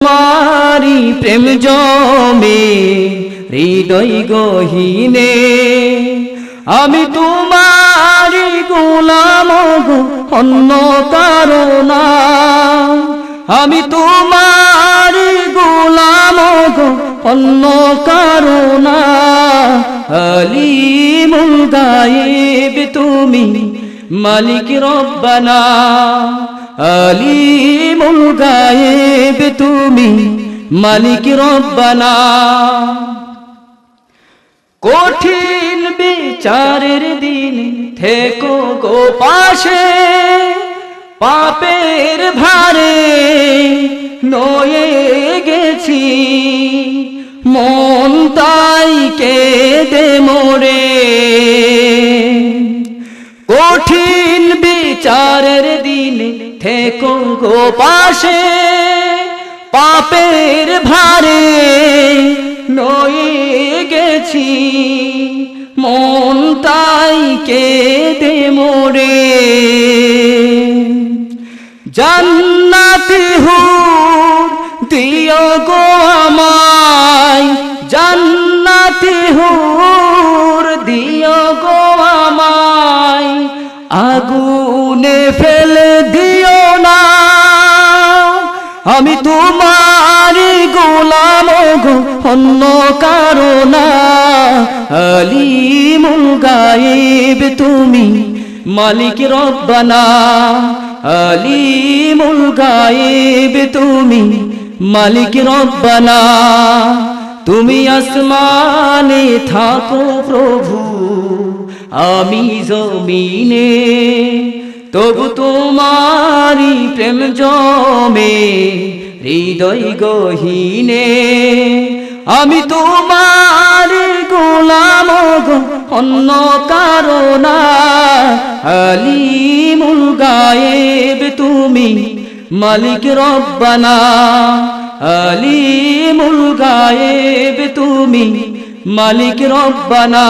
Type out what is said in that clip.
তোমারি প্রেম জমে হৃদয় গহীনে, আমি তোমারি গোলাম গো অন্য কারো না। আমি তোমারি গোলাম গো অন্য কারো না। আলিমুল গায়েব তুমি মালিক রব্বানা, আলিমুল গায়েব তুমি মালিক রব্বানা। কঠিন বিচারের দিন থেকো গো পাশে, পাপের ভারে নয়ে গেছি মন তাই কেঁদে মোরে। কঠিন বিচারের দিনে থেকো গো পাশে, পাপের ভারে নয়ে গেছি মন তাই কেঁদে মোরে। জান্নাতি হুর দিও গো আমায়, জান্নাতি হুর দিও গো আমায়, আগুনে ফেলে দিও না। আমি তোমারি গোলাম গো অন্য কারো না। আলিমুল গায়েব তুমি মালিক রব্বানা, আলিমুল গায়েব তুমি মালিক রব্বানা। তুমি আসমানে থাকো প্রভু, আমি জমিনে, তবু তোমারি প্রেম জমে হৃদয় গহীনে। আমি তোমারি গোলাম গো অন্য কারো না। আলিমুল গায়েব তুমি মালিক রব্বানা, আলিমুল গায়েব তুমি মালিক রব্বানা।